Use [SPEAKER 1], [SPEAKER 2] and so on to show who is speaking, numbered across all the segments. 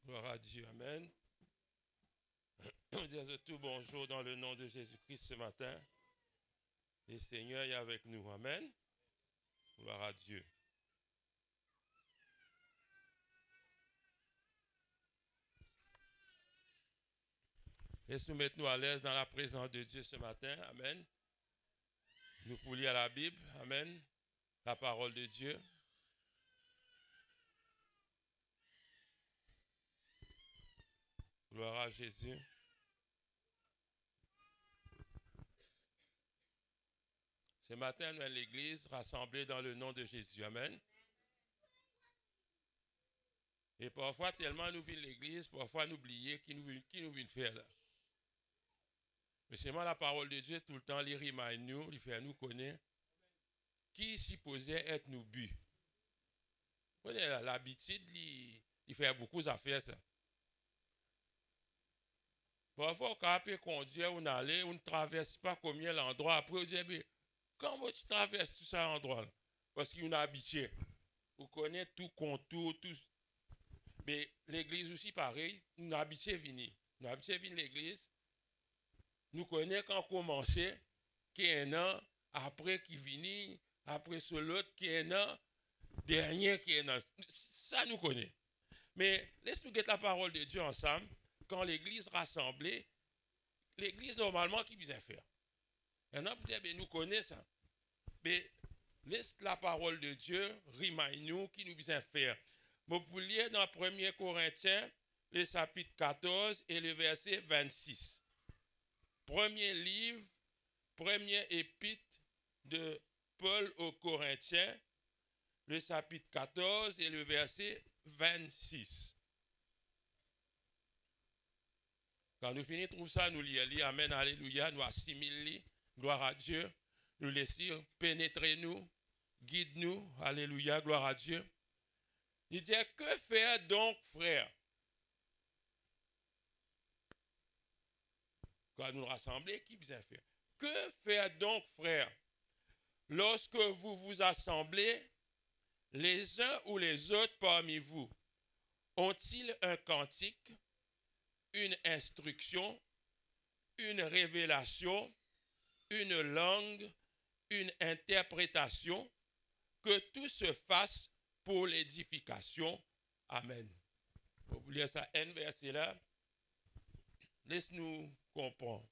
[SPEAKER 1] Gloire à Dieu, amen. On dit à tout bonjour dans le nom de Jésus-Christ ce matin. Le Seigneur est avec nous, amen. Gloire à Dieu. Laisse-nous mettre nous à l'aise dans la présence de Dieu ce matin, amen. Nous pour lire la Bible, amen. La parole de Dieu. Gloire à Jésus. Ce matin, nous sommes à l'église rassemblée dans le nom de Jésus, amen. Et parfois, tellement nous venons l'église, parfois nous oublions qui nous vient faire là. Mais c'est moi la parole de Dieu tout le temps, il remind nous, il fait nous connaître qui supposait être nos buts. Vous connaissez l'habitude, il fait beaucoup d'affaires ça. Parfois, quand on conduit, on allait, on ne traverse pas combien l'endroit. Après, on dit, comment tu traverses tout ça endroit là? Parce qu'on est habitué. On connaît tout contour, tout. Mais l'église aussi, pareil, nous sommes habitués à venir. Nous sommes habitués à venir l'église. Nous connaissons quand on commençait, qui est un an, après qui vient, après ce l'autre qui est un an, dernier qui est un an. Ça, nous connaissons. Mais laisse-nous guetter la parole de Dieu ensemble. Quand l'église rassemblée, l'église normalement qui vient faire. Il y en a peut-être, nous connaissons ça. Mais laisse la parole de Dieu, remind nous qui nous vient faire. Vous pouvez lire dans 1 Corinthiens, le chapitre 14 et le verset 26. Premier livre, premier épître de Paul aux Corinthiens, le chapitre 14 et le verset 26. Quand nous finissons tout ça, nous lisons, amen, alléluia, nous assimilons, gloire à Dieu, nous laissons pénétrer nous, guide nous, alléluia, gloire à Dieu. Il dit, que faire donc, frère? Quand nous nous rassemblons, qui vient faire? Que faire donc, frère? Lorsque vous vous assemblez, les uns ou les autres parmi vous, ont-ils un cantique, une instruction, une révélation, une langue, une interprétation? Que tout se fasse pour l'édification. Amen. Vous lire ça, un verset là. Laisse-nous comprendre.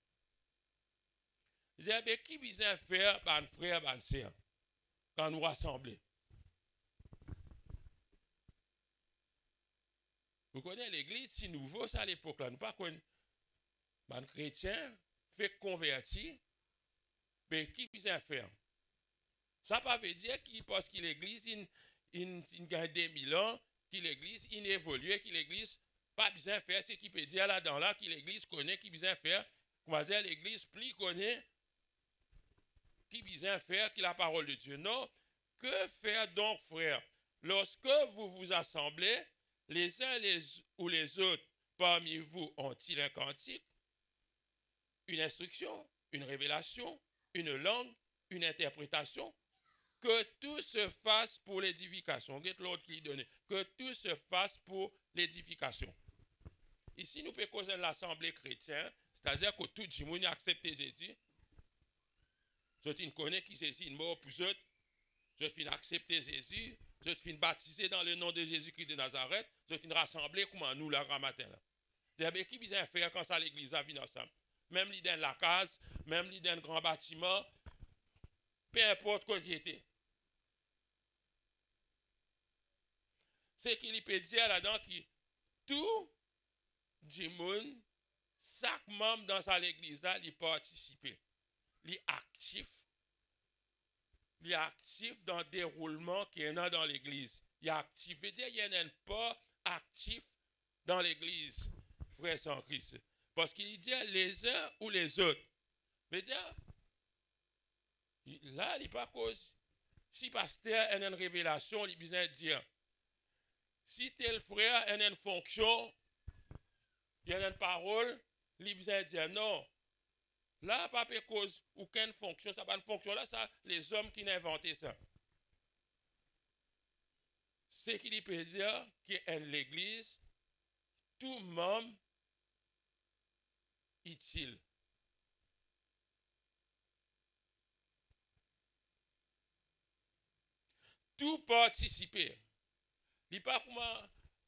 [SPEAKER 1] Je dis, qui vient faire, ban frère, ban sœur, quand nous rassemblons? Vous connaissez l'église, si nouveau, ça à l'époque là, nous pas connaissons. Ban chrétien fait convertir, mais qui vient faire? Ça ne veut pas dire qu'il parce que l'église, il gagne 2000 ans, que l'église, il évolue, que l'église pas besoin de faire ce qu'il peut dire là-dedans là, que l'église connaît, qui besoin de faire. Comment dire, l'église plus connaît, qui besoin de faire, que la parole de Dieu. Non. Que faire donc, frère? Lorsque vous vous assemblez, les uns ou les autres parmi vous ont-ils un cantique, une instruction, une révélation, une langue, une interprétation? Que tout se fasse pour l'édification. Regarde l'autre qui donne. Que tout se fasse pour l'édification. Ici, nous pouvons causer l'assemblée chrétienne, c'est-à-dire que tout le monde a accepté Jésus. Je ne connais qui Jésus est mort pour eux. Je finis accepter Jésus. Je finis baptisé dans le nom de Jésus-Christ de Nazareth. Je finis rassemblé comme nous là grand matin. Là. Qui vient faire quand ça l'église a vu ensemble? Même l'idée de la case, même l'idée d'un grand bâtiment, peu importe quoi qui était. C'est qu'il peut dire là-dedans que tout le monde, chaque membre dans sa église, il participe. Il est actif. Il est actif dans le déroulement qu'il y en a dans l'église. Il est actif. Il veut dire qu'il n'y en a pas actif dans l'église, frère sans Christ. Parce qu'il dit les uns ou les autres. Il veut dire, là, il n'est pas cause. Si pasteur a une révélation, il a besoin de dire, si tel frère a une fonction, il y a une parole, il a besoin de dire non. Là, pas de cause aucune fonction, ça n'a pas de fonction. Là, ça, les hommes qui ont inventé ça. C'est qu'il peut dire que l'église, tout membre utile. Tout participer. Il pas comment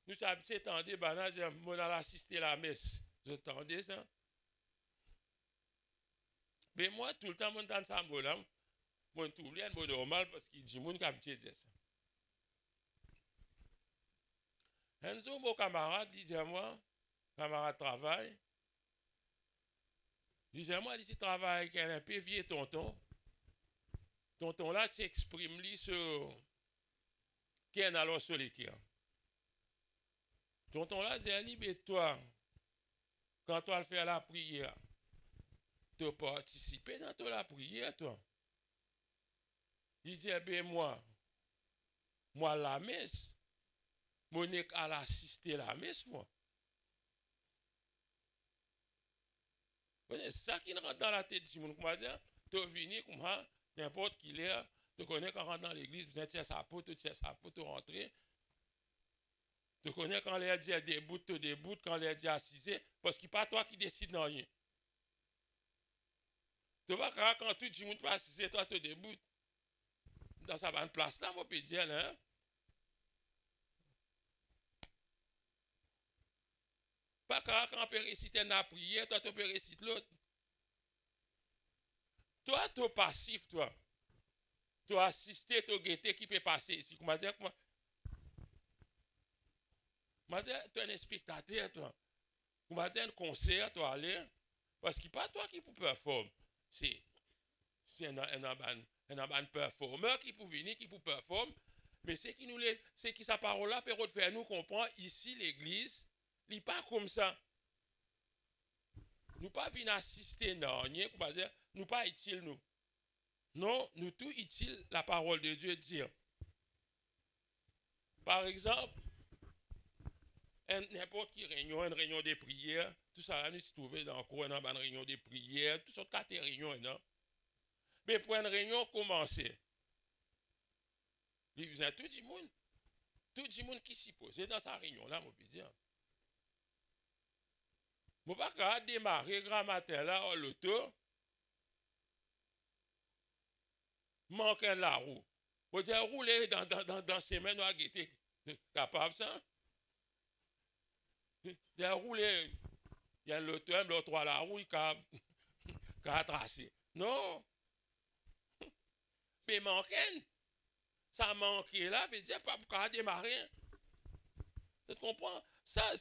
[SPEAKER 1] nous sommes attendus, on a assisté à la messe. Vous entendez ça? Mais moi, tout le temps, je entends ça, je trouve rien de normal parce qu'il dit, mon capitaine dit ça. Un jour, mon camarade dit à moi, camarade travail, il dit à moi, il travaille avec un peu vieux tonton. Tonton là, tu exprimes lui sur qui est alors sur l'équipe. Tonton là, dit, mais toi, quand tu vas faire la prière, tu participes dans la prière, toi. Il dit, eh bien, moi, la messe, moi, je n'ai qu'à assister à la messe, moi. C'est ça qui rentre dans la tête du monde. Comment dire, tu viens comme ça, n'importe qui l'est, tu connais quand rentre dans l'église, tu tiens sa peau, tu rentrer. Tu connais quand les dit debout, tu debout, quand les dit assisé, parce que ce n'est pas toi qui décides de rien. Tu vois, quand tout le monde passe assisé, toi, tu debout. Dans sa bonne place là, on peut dire, hein. Pas quand on peut réciter la prière, toi, tu peux réciter l'autre. Toi, tu es passif, toi. Tu as assisté, tu as guetté qui peut passer ici. Comment dire, tu es un spectateur, toi. Comment dire, un concert, tu aller. Parce que ce n'est pas toi qui peux performer. C'est un performeur qui peut venir, qui peut performer. Mais c'est qui sa parole-là peut faire nous comprendre ici, l'église, il n'est pas comme ça. Nous pas venir assister non, rien, pour dire, nous pas utile nous. Non, nous tout utile la parole de Dieu dire. Par exemple, n'importe qui réunion, une réunion de prière, tout ça, nous se trouver dans une réunion de prière, toutes sortes de réunions, non? Mais pour une réunion commencer, il y a tout le monde qui s'y pose dans sa réunion là, on peut dire. Je ne peux pas démarrer grand matin là, en l'auto, manquer la roue. Vous dire rouler dans ses mains, nous avons été capable ça. De rouler, il y a l'auto, l'autre à la roue, il a tracé. Non. Mais manquer, ça manque là, veut dire pas pour démarrer. Tu comprends? Ça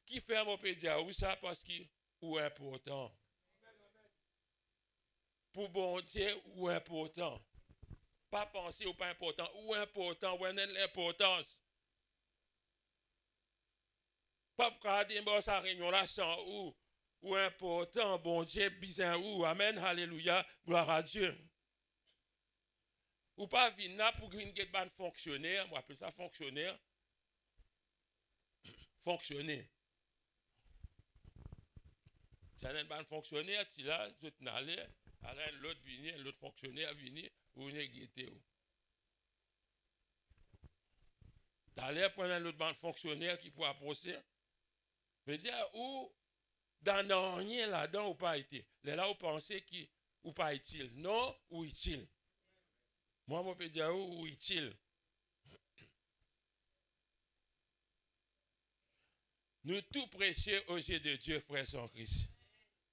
[SPEAKER 1] qui fait mon peut dire oui, ça parce qu'il est important. Pour bon Dieu, ou important. Pas penser ou pas important, ou important, ou l'importance. Pas pour démarrer sa réunion là sans ou important, bon Dieu, bizarre ou, amen, alléluia, gloire à Dieu. Ou pas venir là pour une bonne fonctionnaire, moi appelle ça fonctionnaire. Fonctionner. C'est un bon fonctionnaire, si là, vous n'allez, alors l'autre venir, l'autre fonctionnaire venir, ou une guetter. T'allais prendre un autre bon fonctionnaire qui pourra procéder. Veut dire, ou dans rien là-dedans, ou pas été. Là, vous pensez qu'il ou pas utile. Non, ou utile. Moi, je peux dire ou utile. Nous tout précieux aux yeux de Dieu, frères en Christ.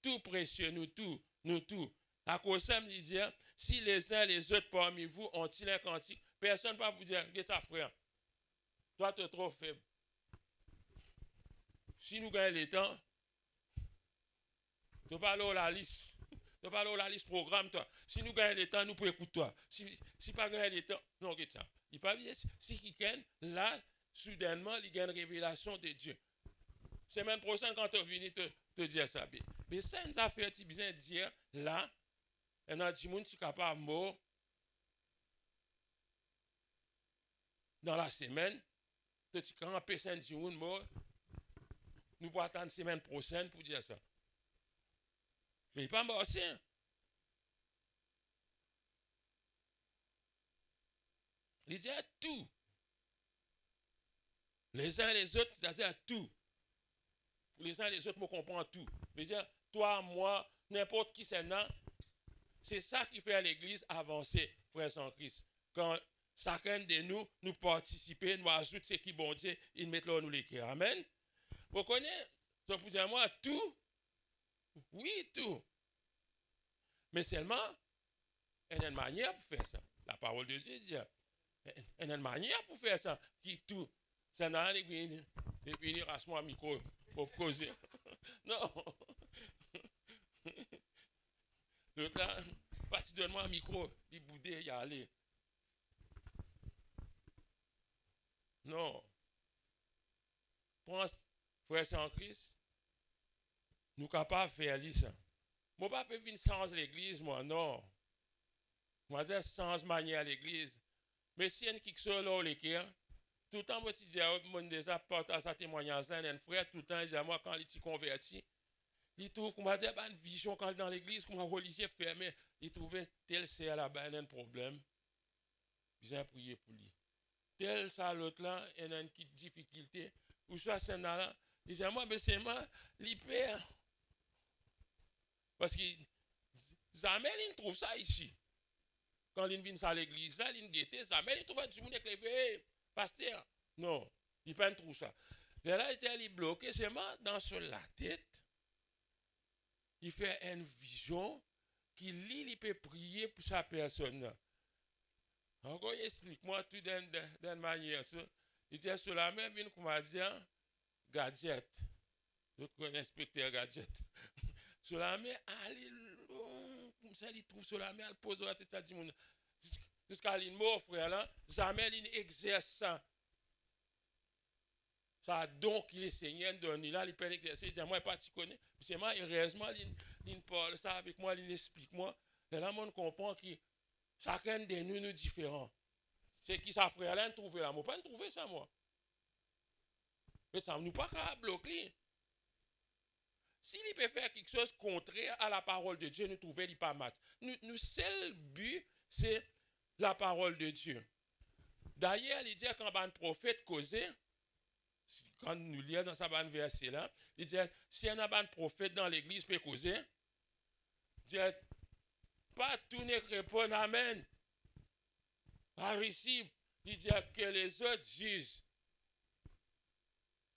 [SPEAKER 1] Tout précieux, nous tout. À cause de ça, il dit, si les uns les autres parmi vous ont-ils un cantique, personne ne va vous dire, qu'est-ce que ça, frère? Toi, tu es trop faible. Si nous gagnons le temps, tu parles la liste. Tu parles la liste programme, toi. Si nous gagnons le temps, nous pouvons écouter toi. Si pas gagner le temps, non, qu'est-ce que ça? Il pas bien. Si quelqu'un, là, soudainement, il gagne une révélation de Dieu. Semaine prochaine, quand tu es venu te dire ça, mais ça nous a fait bien dire, là, et dans le monde qui est capable de mort dans la semaine, tu es capable de passer un monde mort, nous pouvons attendre la semaine prochaine pour dire ça. Mais il n'est pas mort aussi. Il dit tout. Les uns les autres, c'est-à-dire tout. Les uns les autres, me comprennent tout. Je veux dire, toi, moi, n'importe qui c'est non. C'est ça qui fait à l'Église avancer, frères en Christ. Quand chacun de nous, nous participer, nous ajoute ce qui bon Dieu, il met là nous les cœurs. Amen. Vous connaissez, ça peut dire moi, tout. Oui, tout. Mais seulement, il y a une manière pour faire ça. La parole de Dieu dit, il y a une manière pour faire ça. Qui tout. Ça n'a rien de venir à moi micro pour causer. Non. L'autre là, parce que donne-moi un micro, il boudait, il y allait. Non. Pense, frère en Christ, nous sommes capables de faire ça. Moi, je ne peux pas venir sans l'église, moi, non. Moi, je sans manière à l'église. Mais si il y a quelque chose là, les cœurs, tout le temps, moi, je dis à mon déjà porte à sa témoignage, un frère, tout le temps, il dit à moi, quand il s'est converti, il trouve qu'on va dire, une vision quand il est dans l'église, qu'on a religieux fermé, il trouvait tel c'est à la bas un problème. J'ai prié pour lui. Tel ça, l'autre là, il a une petite difficulté. Ou soit c'est là, il dit à moi, mais c'est moi, l'hyper. Parce que jamais il trouve ça ici. Quand il vient à l'église, là, il guette, jamais il trouve du monde qui est pasteur. Non, il ne peut pas trouver ça. Mais là, il est bloqué, c'est moi, dans la tête. Il fait une vision qui lit, il peut prier pour sa personne. Encore, il explique-moi tout d'une manière. Il dit sur la même une qu'on m'a dit, gadget. Je connais inspecteur gadget. Sur la main, allez, comme ça, il trouve sur la main, il pose la tête, il dit, jusqu'à l'île frère, là, jamais il exerce ça. Ça donc il est Seigneur donné là, il peut l'exercer. Il dit, moi, pas tu connais. C'est moi, heureusement, il parle ça avec moi, il explique moi. Et là, on comprend que chacun de nous, nous différents. C'est qui ça, frère, là, trouver là. Moi, pas trouver ça, moi. Mais ça ne nous pas qu'à bloquer. S'il peut faire quelque chose contraire à la parole de Dieu, nous trouvons qu'il pas match. Nous seul but, c'est la parole de Dieu. D'ailleurs, il dit quand un prophète causait, quand nous lisons dans sa bonne verset là, il dit si un un prophète dans l'église peut causer, il dit pas tout ne répond amen. À receive, il dit que les autres jugent.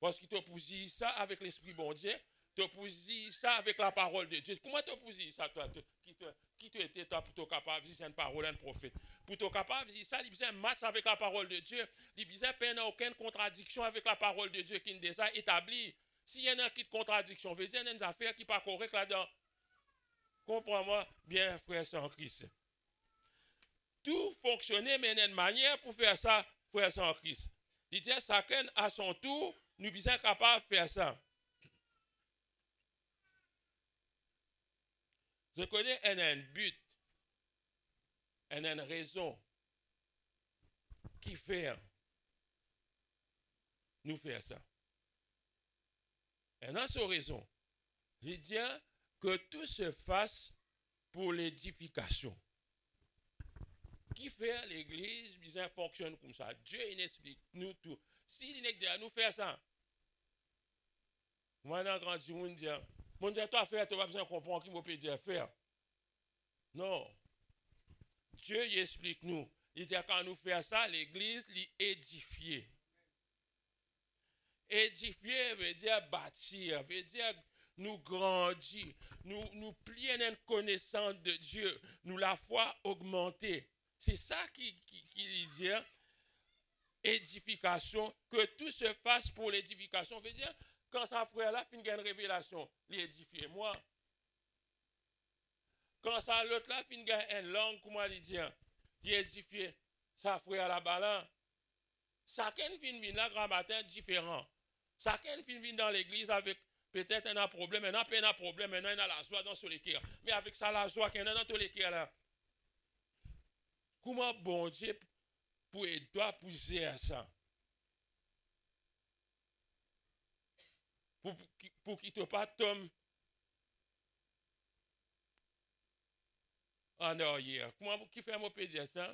[SPEAKER 1] Parce qu'il te posé ça avec l'esprit bon Dieu, te posé ça avec la parole de Dieu. Comment te posé ça, toi, qui te était toi pour te capable de dire une parole, un prophète? Pour te capable de dire ça, il besoin un match avec la parole de Dieu. Il besoin de aucune contradiction avec la parole de Dieu qui est déjà établie. S'il y a une contradiction, veut dire qu'il y a une affaire qui n'est pas correcte là-dedans. Comprends-moi bien, frère sans Christ. Tout fonctionner, mais il y a une manière pour faire ça, frère sans Christ. Il dit chacun à son tour, nous sommes capables de faire ça. Je connais un but, une raison qui fait nous faire ça. Et dans cette raison, il dit que tout se fasse pour l'édification. Qui fait l'église, bien fonctionne comme ça. Dieu, il explique nous tout. S'il dit à nous faire ça, moi, dans grand Dieu, on dit, mon Dieu, toi, faire, tu n'as pas besoin de comprendre qui m'a peut dire faire. Non. Dieu, il explique nous. Il dit, quand nous faisons ça, l'église, l'édifier. Édifier veut dire bâtir, veut dire nous grandir, nous plier dans une connaissance de Dieu, nous la foi augmenter. C'est ça qui dit édification, que tout se fasse pour l'édification. Veut dire, quand sa frère là finit une révélation, l'édifier moi. Quand ça l'autre là finit une langue, comment il dit, l'édifier sa frère là-bas là. Chacun finit là grand matin différent. Chacun finit dans l'église avec peut-être un problème, un problème, maintenant il a la joie dans tous les cœurs. Mais avec ça, la joie qu'il y a dans tous les cœurs là. Comment bon Dieu pour toi pour gérer ça? Pour qu'il ne te pas tombe en arrière. Comment qui fait moi peut dire ça?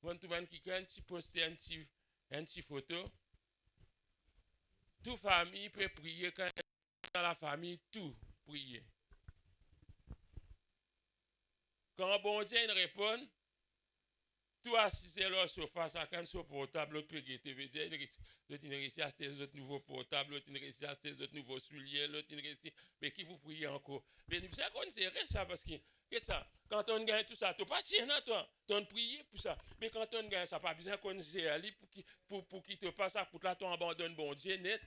[SPEAKER 1] Moi, tu vois qui a un petit poster, un petit une petite photo. Toute famille peut prier quand dans la famille, tout prier. Quand bon Dieu répond, tout assis là sur face à quand sur portable, l'autre peut guetter, l'autre il réussit à acheter les autres nouveaux portables, l'autre il réussit à acheter les autres nouveaux souliers, l'autre il réussit, mais qui vous priez encore? Mais nous savons qu'on sait ça parce que, ça, quand on gagne tout ça, tu pas tiens toi, tu prier pour ça. Mais quand on gagne ça, pas besoin qu'on sait pour qui te passe à côté là, tu abandonnes bon Dieu net.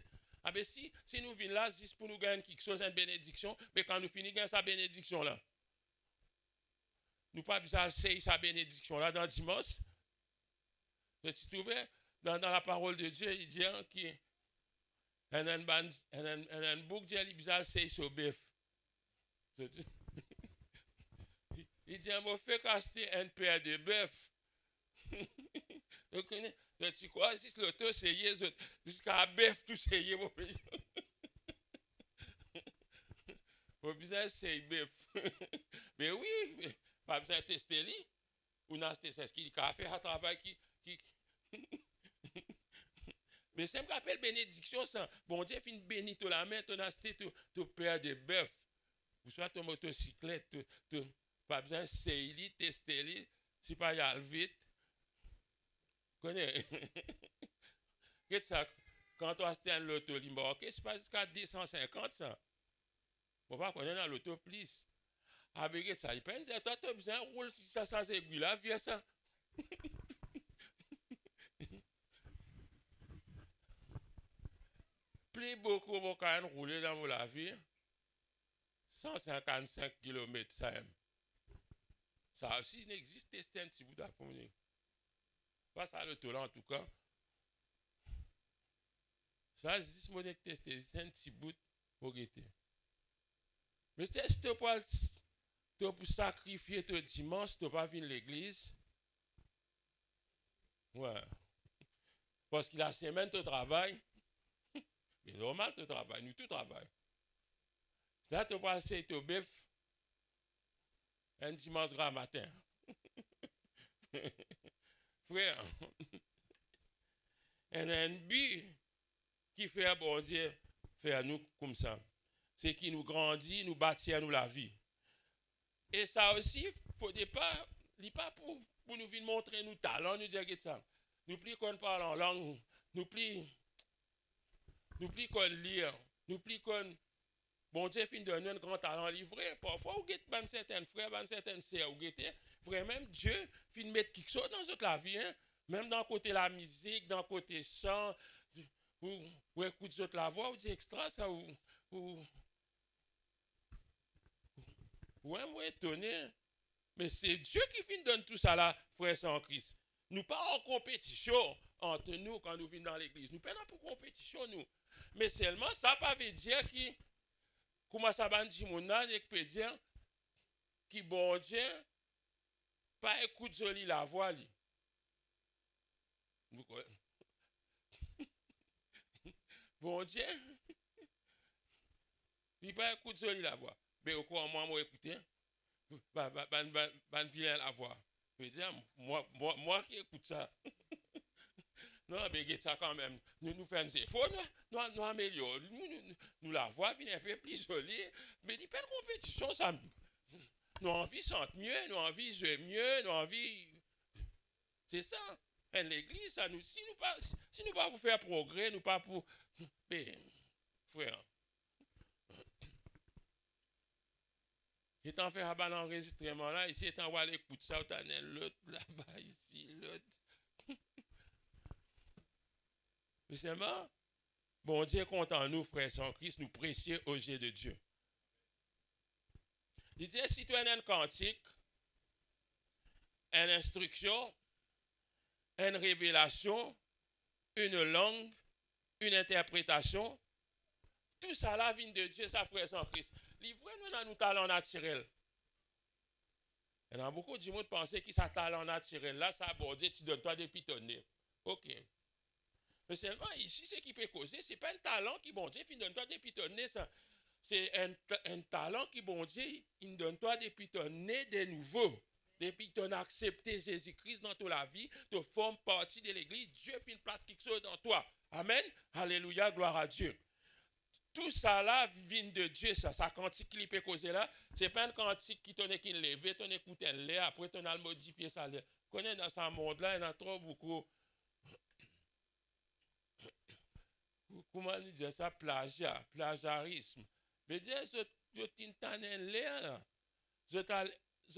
[SPEAKER 1] Ah ben si nous venons là, c'est pour nous gagner quelque chose, une bénédiction, mais quand nous finissons gagner sa bénédiction là, nous pas besoin de sa bénédiction là dans dimanche. Tu trouves dans la parole de Dieu, il dit qu'il un bouc Dieu il besoin de sur bœuf. Il dit on fait acheter un paire de bœuf. Tu crois si l'auto c'est jusqu'à bœuf tout c'est mon pays. Pas besoin c'est bœuf. Mais oui, mais pas besoin de tester lui. Ou n'a tester ce qu'il a fait un travail qui mais c'est un appelle bénédiction ça. Bon Dieu fin béni tout la main, ton acheté tout paire de bœuf. Ou soit ton motocyclette, pas besoin de essayer, tester, si pas y aller vite. Connais? Qu'est-ce ça? Quand on achète un loto limborqué, c'est pas jusqu'à 250 ça. On va connaître dans l'auto plus. Ah mais qu'est-ce ça? Il pense que toi tu as besoin de rouler si ça c'est là, viens ça. Plus beaucoup vont quand même rouler dans la vie. 155 km ça aime. Ça aussi n'existe testé un petit bout d'après. Pas ça le taux en tout cas. Ça existe mon testé, c'est un petit bout pour guetter. Mais si tu pour sacrifier ton dimanche, tu pas venir l'église. Ouais. Parce que la semaine tu travailles. C'est normal tu travailles, nous tout travaillons. Ça tu pas essayer ton bœuf un dimanche grand matin. Frère, il y a un but qui fait bon Dieu faire nous comme ça. C'est qui nous grandit, nous bâtit à nous la vie. Et ça aussi, il ne faut pas, pas pour nous venir montrer nos talents, nous dire que ça. Nous plus qu'on parle en langue, nous plus qu'on lire, nous plus qu'on. Bon Dieu fin donner un grand talent livré. Parfois, vous guettez certains frères, certaines sœurs, vous guettez. Vraiment, Dieu fin mettre quelque chose dans toute la vie. Hein? Même dans le côté la musique, dans le côté chant, ou écoutez la voix, ou dit extra, ça, ou moi étonné. Mais c'est Dieu qui fin donne tout ça là, frères sans Christ. Nous pas en compétition entre nous quand nous venons dans l'église. Nous pas pour compétition, nous. Mais seulement, ça pas veut dire qui. Comment ça va dire mon âge et peut dire qui bon Dieu pas écoute joli la voix li. Bon Dieu il pas écoute joli la voix. Mais au quoi moi écouter ban vilain la voix. Je dire moi qui écoute ça. Non, mais ça quand même. Nous faisons des efforts, nous améliorons. Nous la voix vient un peu plus jolie. Mais il n'y a pas de compétition, ça. Nous envie sentir mieux, nous envie jouer mieux, nous envie. C'est ça. Et l'église, ça nous. Si nous pas pour faire progrès, nous pas pour. Mais, frère. J'étais en fait un enregistrement là, ici, étant en aller écouter ça, t'en as l'autre là-bas, ici, l'autre. Mais c'est marrant. Bon Dieu compte en nous, frères sans Christ, nous précieux aux yeux de Dieu. Il dit, si tu as un cantique, une instruction, une révélation, une langue, une interprétation, tout ça là vient de Dieu, ça frère sans Christ. Livrez-nous dans nos talents naturels. Il y a beaucoup de gens qui pensent que ça talent naturel là, ça bon Dieu, tu donnes toi des pitonnés. Ok. Mais seulement ici, ce qui peut causer, ce n'est pas un talent qui, bon Dieu, il donne toi des pitonnés, ça. C'est un talent qui, bon Dieu, il donne toi des pitonnés de nouveau. Depuis que tu as accepté Jésus-Christ dans ta vie, tu formes partie de l'église, Dieu fait une place quelque chose dans toi. Amen. Alléluia, gloire à Dieu. Tout ça là vient de Dieu, ça cantique qui peut causer là, c'est pas un cantique qui t'en est qui levé, t'en écoute un lait, après t'en as modifié ça. Connais dans ce monde là, il y en a trop beaucoup. Comment nous dire ça, plagiarisme. Veut dire, je t'ai un l'air là. Je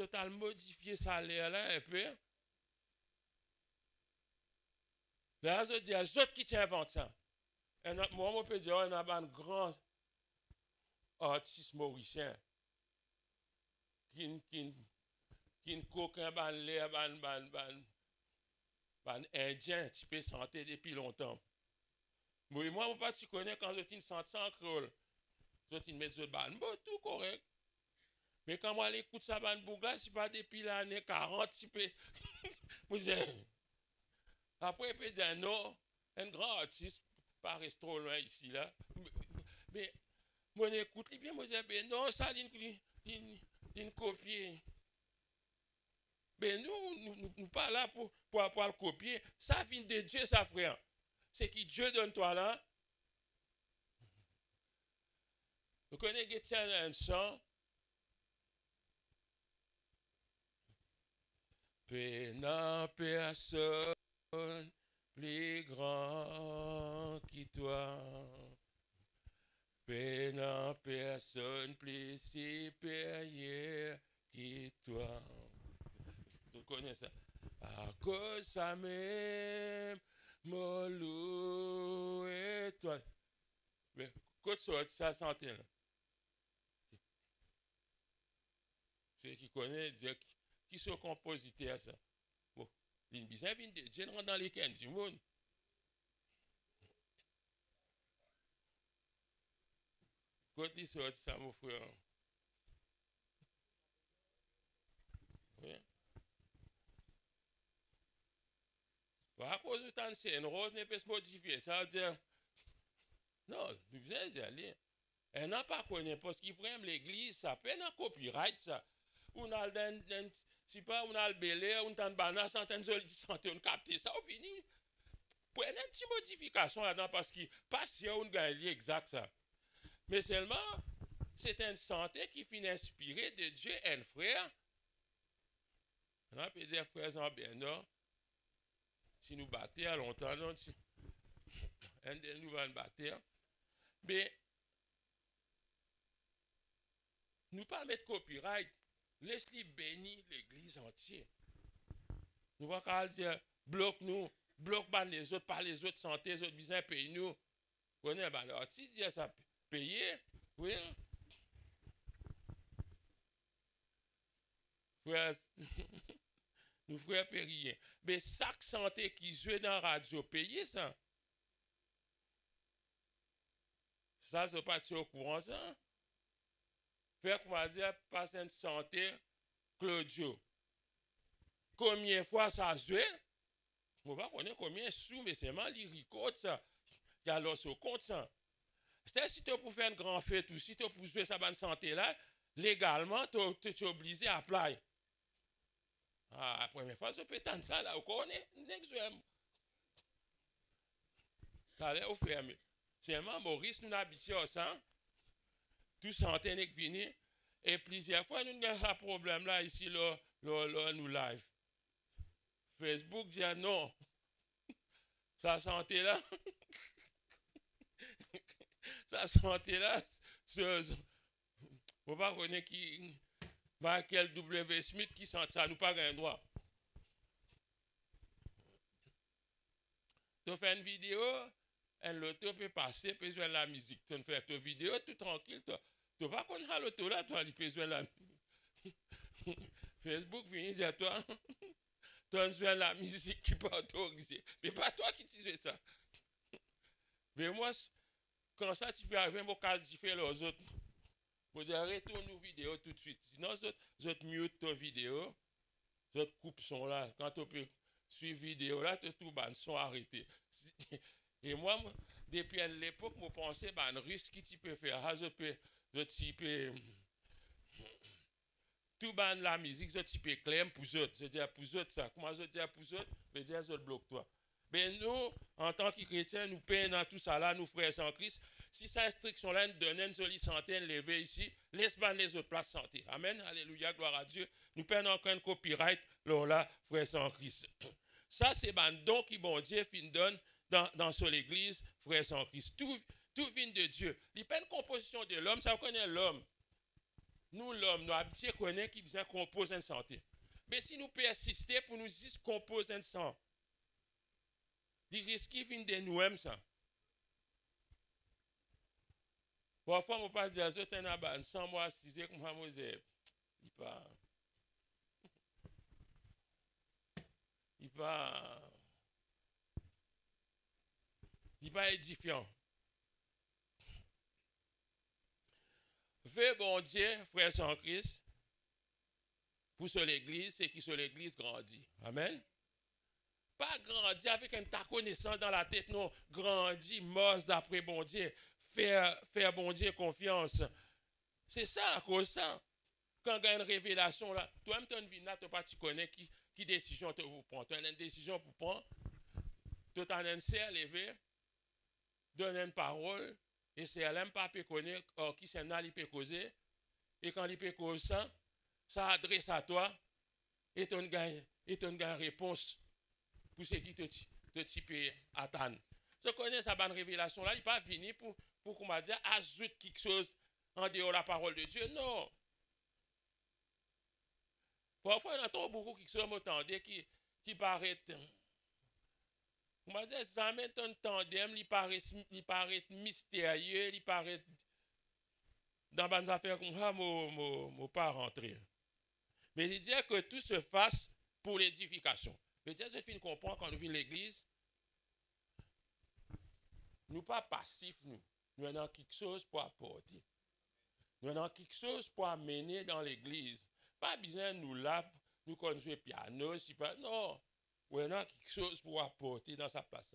[SPEAKER 1] t'ai modifié ça l'air là un peu. Là, je dis, les autres qui t'inventent ça. Et moi, on peut dire, on a un grand artiste mauricien qui coquin ban l'air, ban indien, tu peux sentir depuis longtemps. Moi, moi, tu connais quand je t'ai senti sans crôle. Je t'ai mis le ban, bon, tout correct. Mais quand moi, l'écoute ça, ban bougla, c'est pas depuis l'année 40, tu peux. Après, il peut dire non, un grand artiste, pas rester trop loin ici, là. Mais, moi, écoute, bien, moi, je dis, ben non, ça, d'une copier. Mais nous pas là pour le copier. Ça vient de Dieu, ça, frère. C'est qui Dieu donne toi là. Vous connaissez un chant. N'a personne plus grand que toi. N'a personne plus supérieur que toi. Vous connaissez ça? À cause ça même, mon loup et toi. Mais, quand ça sentait là? Ceux qui connaissent, qui sont compositeurs, ça. Bon, l'Inbisa vient de Dieu dans les 15 du monde. Quand ils sortent ça, mon frère. Oui. Bon, à cause de tant de scènes, Rose ne peut se modifier. Ça veut dire, non, nous besoin d'y aller. Elle n'a pas connu, parce qu'il faut l'église, ça peut être un copyright, ça. On a le, si pas, on a le belé, on a le banane, centaines de santé, on capte ça, on finit. Prenez une petite modification là-dedans, parce que pas si on gagne exact ça. Mais seulement, c'est une santé qui finit inspirée de Dieu, un frère. On a pu dire frères en Bernard, si nous battons à longtemps, un de nous va nous battre. Mais, nous pas mettre copyright, laisse-les bénir l'église entière. Nous va pas dire, bloque-nous, bloque les autres, par les autres santé, les autres business, paye-nous. Vous connaissez, l'artiste dit ça, payer, oui. Frère, nous frères rien. Mais chaque santé qui joue dans la radio, payer ça. Ça, c'est pas au courant, ça. Faire comment dire, passer une santé, Claudio. Combien de fois ça joue? Je ne sais pas combien de sous, mais c'est mal, il record ça. Il y a l'os au compte ça. C'est-à-dire, si tu pour faire une grande fête ou si tu pour jouer sa bonne santé là, légalement, tu es obligé à appliquer. Ah, la première fois, je peux tendre ça là, vous connaissez? Ça a l'air fermé. Seulement, Maurice, nous habitués au sang. Tout santé n'est venu. Et plusieurs fois, nous avons un problème là, ici, là, nous live. Facebook dit non. Sa santé là. Sa santé là. Vous ne pas connaître qui. Michael W. Smith qui sent ça, nous pas un droit. Tu fais une vidéo, un loto peut passer, peut jouer la musique. Tu fais ta vidéo tout tranquille. Tu ne pas connaître l'auto là, toi, il peut jouer la musique. Facebook vient dire toi, tu as joué la musique qui n'est pas autorisée. Mais pas toi qui tu joues ça. Mais moi, quand ça, tu peux arriver, mon cas, tu fais les autres. Vous dire, retourne nos vidéos tout de suite. Sinon, je te mute ta vidéo, je te coupe son là. Quand tu peux suivre vidéo là, tu tout ban son arrêté. Et moi, depuis l'époque, je pensais, ben, risque qui tu peux faire. Je peux tout ban la musique, ce type clair pour eux. C'est-à-dire pour eux, ça. Comment je dis pour eux? Je dis, je bloque toi. Mais nous, en tant que chrétiens, nous payons dans tout ça là, nous frères en Christ. Si cette instruction-là nous donne une jolie santé, lever ici, laisse-moi les autres places santé. Amen, alléluia, gloire à Dieu. Nous payons encore un copyright, là, frères en Christ. Ça, c'est un don qui, bon Dieu, fin donne dans l'église, frères en Christ. Tout vient de Dieu. Il n'y a pas une composition de l'homme, ça connaît l'homme. Nous, l'homme, nous habitués connaît qui besoin compose une santé. Mais si nous persistons pour nous dire compose un sang, il risque de de nous-mêmes ça. Parfois, on passe des autres en sans moi, 6 ans, comme moi, il pas édifiant. Fais bon Dieu, frères en Christ, pour sur l'église, c'est qui sur l'église grandit. Amen. Pas grandir avec une ta connaissance dans la tête, non. Grandir, mos d'après bon Dieu. Faire bon Dieu confiance. C'est ça, à cause de ça. Quand il y a une révélation, là, toi-même, tu as une vie là, tu connais qui décision tu prends. Tu as une décision pour prendre. Tu as un serre levé, donne une parole, et c'est elle pas peut connaître qui c'est là, il peut causer. Et quand il peut causer ça, ça adresse à toi, et tu as une réponse pour ce qui te peut attendre. Je connais sa bonne révélation là, il n'est pas venu pour qu'on m'a dit ajoute quelque chose en dehors de la parole de Dieu. Non. Parfois, il y a beaucoup qui sont entendus qui paraît. On m'a dit, jamais ton tandem, il paraît mystérieux, il paraît dans des affaires comme ça, je pas rentrer. Mais il dit que tout se fasse pour l'édification. Peut-être que je comprends quand nous venons à l'église, nous pas passifs, nous avons quelque chose pour apporter. Nous avons quelque chose pour amener dans l'église. Pas besoin de nous là, nous qu'on joue piano, si pas. Non, nous avons quelque chose pour apporter dans sa place.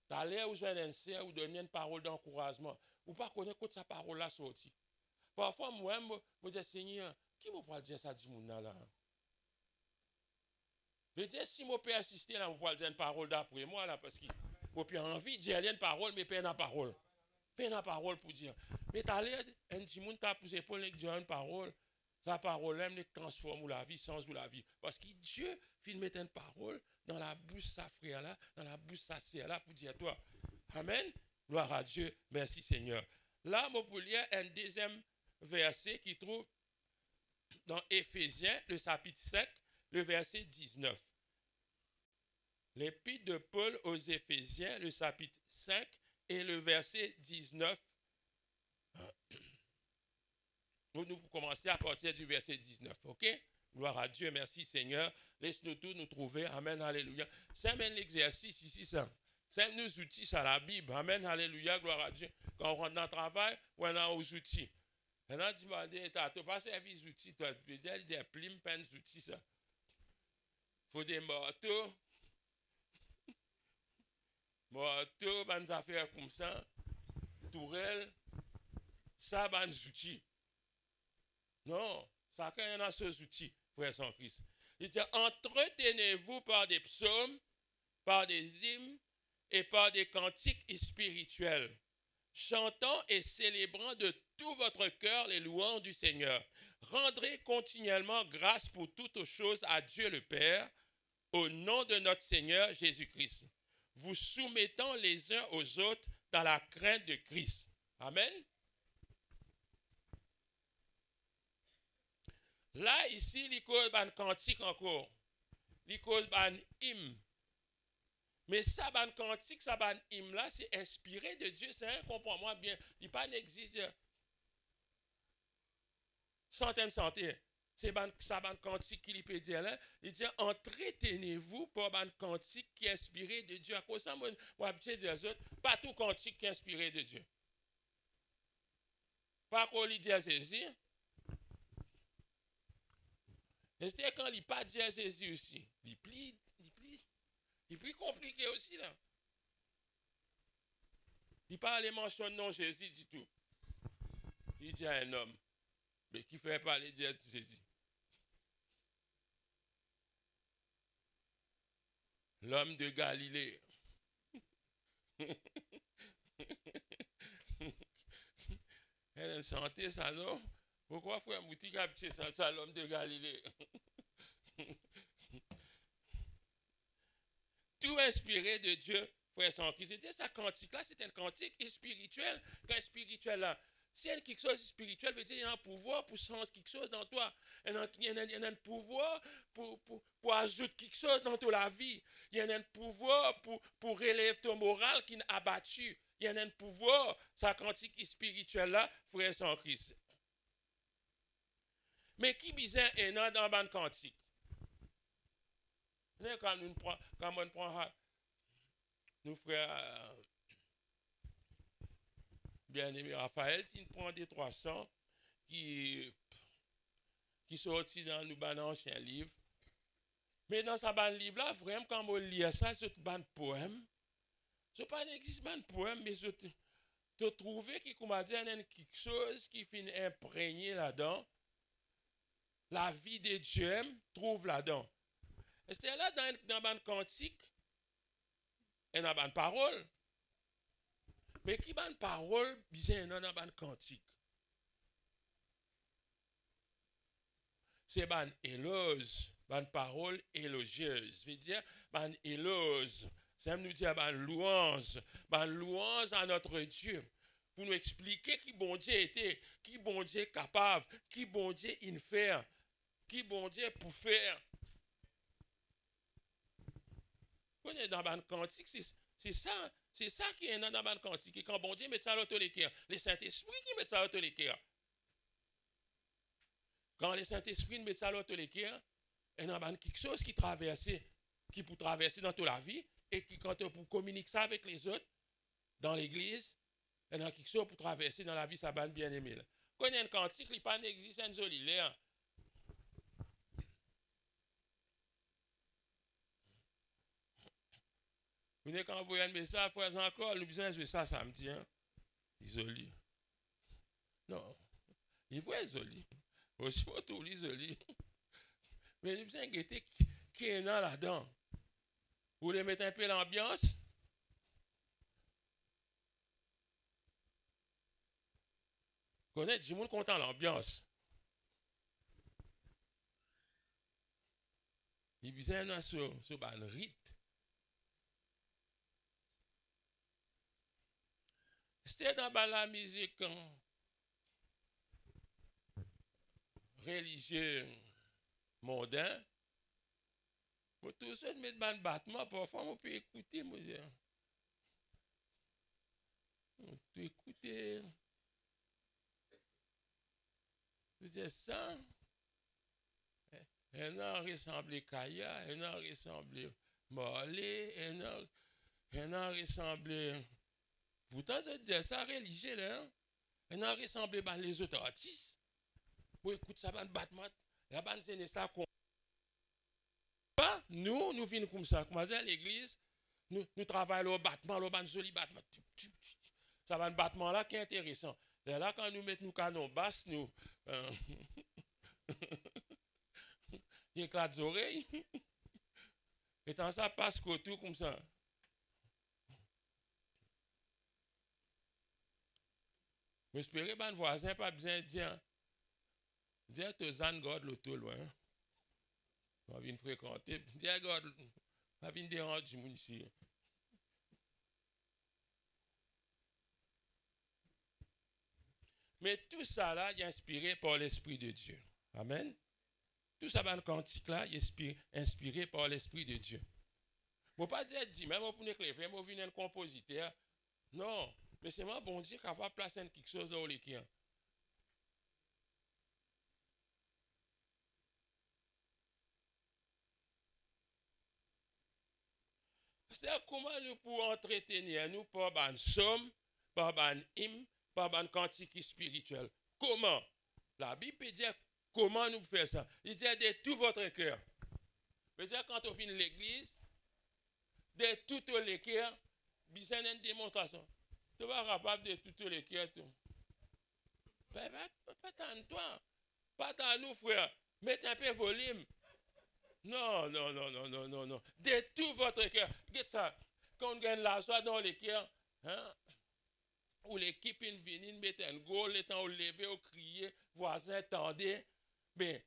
[SPEAKER 1] Tu as l'air où je viens ou donner une parole d'encouragement. Ou pas connaître quand sa parole là sortie. Parfois, moi-même, je dis, Seigneur, qui m'a pas dire ça du monde là? Je veux dire, si je peux assister là, je peux dire une parole d'après moi là, parce que j'ai envie de dire une parole, mais pas une parole. Pas une parole pour dire. Mais tu as l'air, un petit monde t'a poussé pour dire une parole. Sa parole, elle transforme la vie, change la vie. Parce que Dieu fait mettre une parole dans la bouche de sa frère là, dans la bouche de sa sœur là, pour dire toi. Amen. Gloire à Dieu. Merci Seigneur. Là, je peux lire un deuxième verset qui trouve dans Éphésiens, le chapitre 5, le verset 19. L'épître de Paul aux Éphésiens, le chapitre 5 et le verset 19. Nous commencer à partir du verset 19, ok? Gloire à Dieu, merci Seigneur. Laisse-nous tous nous trouver. Amen, alléluia. C'est même l'exercice ici, ça. C'est nos outils, ça, la Bible. Amen, alléluia, gloire à Dieu. Quand on rentre dans le travail, on a aux outils. Maintenant, tu m'as dit, tu n'as pas servi des outils, tu as des plumes, plein d'outils, ça. Il faut des marteaux. Marteaux, des affaires comme ça. Tourelle. Ça, des outils. Non, ça quand il y en a ces outils, frères en Christ. Il dit, entretenez-vous par des psaumes, par des hymnes et par des cantiques spirituels, chantant et célébrant de tout votre cœur les louanges du Seigneur. Rendrez continuellement grâce pour toutes choses à Dieu le Père, au nom de notre Seigneur Jésus-Christ, vous soumettant les uns aux autres dans la crainte de Christ. Amen. Là, ici, il y a un cantique encore. Il y a un hymne. Mais ça, un cantique, ça, un hymne là, c'est inspiré de Dieu. C'est un, comprends-moi bien. Il pas n'existe centaines santé. C'est un cantique qui peut dire là. Il dit, entretenez-vous par un cantique qui est inspiré de Dieu. À cause de ça, moi, je dis aux autres, pas tout cantique qui est inspiré de Dieu. Pas qu'on lui dit à Jésus. Et c'était quand il n'a pas dit à Jésus aussi. Il est plus compliqué aussi là. Il parle mentionne non Jésus du tout. Il dit à un homme, mais qui fait parler de Jésus. l'homme de Galilée. Elle chantait ça, non? Pourquoi frère Mouti a dit ça, l'homme de Galilée? Tout inspiré de Dieu, frère sans Christ. C'est ça cantique là, c'est un cantique spirituel. Quand spirituel là, si il y a quelque chose de spirituel, veut dire qu'il y a un pouvoir pour changer quelque chose dans toi. Il y a un pouvoir pour ajouter quelque chose dans ta vie. Il y a un pouvoir pour relever ton moral qui est abattu. Il y a un pouvoir, ça cantique spirituel là, frère sans Christ. Mais qui bizarre est dans le cantique? Quand on prend nous frères bien-aimé Raphaël, il prend des 300 qui sortit dans nos anciens livres. Mais dans sa bande livre là, vraiment, quand on lit ça, c'est un bande poème. Ce n'est pas un poème, mais je te trouvé qu'il y a quelque chose qui finit imprégné là-dedans. La vie de Dieu trouve là-dedans. Et c'est là dans la cantique, et dans la parole. Mais qui a une parole bien dans la cantique? C'est une éloge, une parole élogieuse. Je veux dire, une éloge. Ça nous dit une louange à notre Dieu. Pour nous expliquer qui bon Dieu était, qui bon Dieu est capable, qui bon Dieu il fait, qui bon Dieu pour faire. Vous connaissez dans le cantique, c'est ça qui est dans le cantique. Et quand bon Dieu met ça à les cœurs, les Saint-Esprit qui met ça à les cœurs. Quand les Saint-Esprit met ça à les cœurs, il y a quelque chose qui peut traverser dans toute la vie, et qui, quand on communique ça avec les autres, dans l'église, il y a quelque chose pour traverser dans la vie, ça va bien aimé. Quand il y a un cantique, il n'y a pas d'existence joli l'air. Vous n'avez qu'à envoyer un message, frère encore, nous besoin de jouer ça samedi, hein? Isolé. Non. Il faut isolé. Aussi, moi, tout isolé. Mais nous besoin de guetter qui est là-dedans. Vous voulez mettre un peu l'ambiance? Connaître du monde content l'ambiance. Il besoin de sur le rite. C'était dans la musique religieux mondain. Pour tout ça, mettre dans le battement, parfois on peut écouter, moi dire. On peut écouter. Je dis ça. Un an ressemblé Kaya, un an ressemblé Morley, un an ressemblé. Pourtant, je dis ça religieux, là. Un an ressemblé les autres artistes. Pour écouter ça, battement. La bande, c'est ça qu'on. Nous venons comme ça. Comme à l'église, nous travaillons au battement, le joli battement. Ça va un battement là qui est intéressant. Là, quand nous mettons nos canons basses, nous. Il éclate les oreilles. Et tant ça passe tout comme ça. J'espère que mon voisin pas besoin de dire que Zan garde l'auto loin. On va venir fréquenter. Dire garde, on va venir déranger mon ici. Mais tout ça là, il est inspiré par l'Esprit de Dieu. Amen. Tout ça dans le cantique là, il est inspiré par l'Esprit de Dieu. Je ne peux pas dire, même pour nous éclairer, même pour venir un compositeur. Non, mais c'est moi, bon Dieu, qui va placer quelque chose dans les cœurs. C'est comment nous pouvons entretenir nous par un somme, par un hymne, par un cantique spirituel. Comment? La Bible peut dire comment nous faire ça. Il dit de tout votre cœur. Peut dire quand on finit l'église, de tout les cœurs, besoin d'une démonstration. Tu vas capable de tout les cœurs. Pas tant toi, pas tant nous frère. Mets un peu volume. Non, non, non, non, non, non, non. De tout votre cœur. Regarde ça. Quand on gagne la joie dans les cœurs, hein, où l'équipe vient, met un goal, les temps où lever, où crier, voisin, tendez. Mais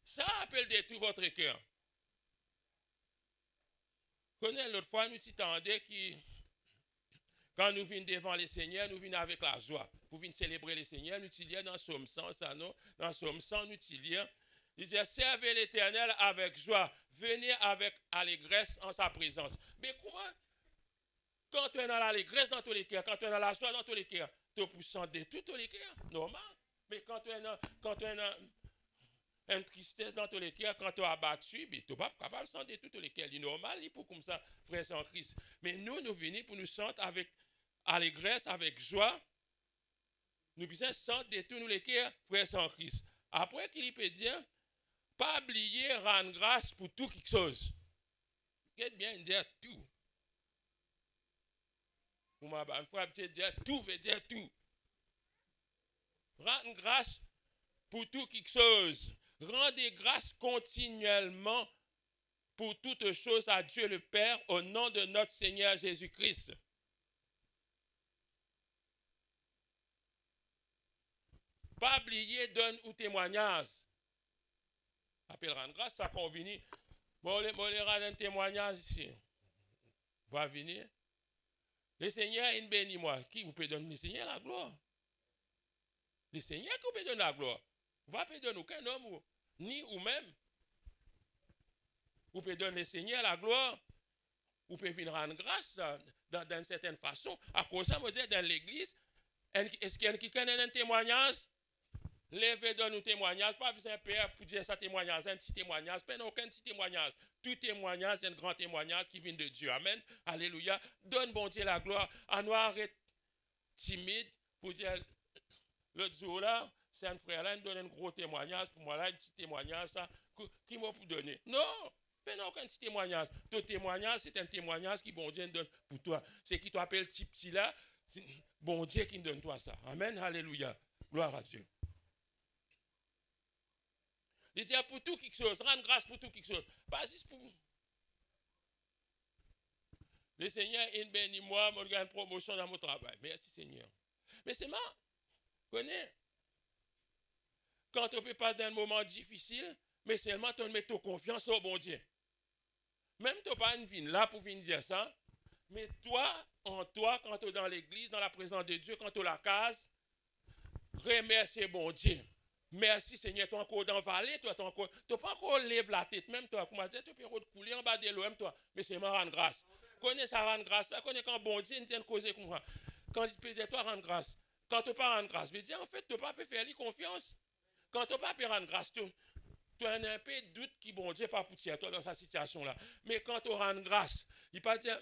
[SPEAKER 1] ça appelle de tout votre cœur. Connais l'autre fois, nous t'entendons qui, quand nous venons devant les seigneurs, nous venons avec la joie. Pour venir célébrer les seigneurs, nous t'y dans Somme 100, ça non? Dans Somme 100, nous t'y il dit, servez l'Éternel avec joie. Venez avec allégresse en sa présence. Mais comment? Quand tu es dans l'allégresse dans tous les cœurs, quand tu es dans la joie dans tous les cœurs, tu peux chanter tous les cœurs, normal. Mais quand tu es dans une tristesse dans tous les cœurs, quand tu es abattu, tu n'es pas capable de chanter tous les cœurs. C'est normal, pour comme ça, frère en Christ. Mais nous venons pour nous chanter avec allégresse, avec joie. Nous besoin chanter tous les cœurs, frère en Christ. Après qu'il peut dire, pas oublier, rendre grâce pour tout quelque chose. Qu'est-ce bien dire tout? Pour ma bonne foi, dire tout veut dire tout. Rendre grâce pour tout quelque chose. Rendez grâce continuellement pour toutes choses à Dieu le Père au nom de notre Seigneur Jésus-Christ. Pas oublier, donne ou témoignage. Appelle rendre grâce, ça convient. Bon, les rendre un témoignage ici. Va venir. Le Seigneur, il bénit moi. Qui vous peut donner le Seigneur la gloire? Le Seigneur qui vous peut donner la gloire. Vous ne pouvez donner aucun homme, ni ou même. Vous pouvez donner le Seigneur la gloire. Vous pouvez venir rendre grâce d'une certaine façon. À cause de ça, je dis dans l'église, est-ce qu'il y a qui connaît un témoignage? Levez donne un témoignage, pas besoin de père pour dire ça témoignage, un petit témoignage, pas aucun petit témoignage. Tout témoignage, c'est un grand témoignage qui vient de Dieu. Amen. Alléluia. Donne bon Dieu la gloire. À nous arrêter timide pour dire l'autre jour là, c'est un frère là, il donne un gros témoignage pour moi là, un petit témoignage, ça, qui m'a pour donner. Non! Mais non, aucun petit témoignage. Ton témoignage, c'est un témoignage qui bon Dieu donne pour toi. C'est qui t'appelle petit là, c'est bon Dieu qui donne toi ça. Amen. Alléluia. Gloire à Dieu. Il dit pour tout quelque chose, rendre grâce pour tout quelque chose. Pas juste pour. Le Seigneur, il bénit moi, je gagne promotion dans mon travail. Merci Seigneur. Mais c'est marrant. Connais. Quand on peut pas dans un moment difficile, mais seulement tu mets ta confiance au bon Dieu. Même tu n'as pas une vie là pour venir dire ça, mais toi, en toi, quand tu es dans l'église, dans la présence de Dieu, quand tu es la case, remercie bon Dieu. Merci Seigneur, tu es encore dans la vallée, tu n'as pas encore levé la tête, même toi, comment dire, tu peux couler en bas de l'OM, toi, mais c'est rendre grâce. Connais ça, rendre grâce, connais quand bon Dieu ne causer comme ça. Quand il peut dire, toi, rendre grâce. Quand tu ne peux pas rendre grâce, veut dire, en fait, tu ne peux pas faire lui confiance. Quand tu ne peux pas rendre grâce, tu as un peu de doute qui, bon Dieu, pas pour toi dans sa situation-là. Mais quand tu rends grâce, il pas dire.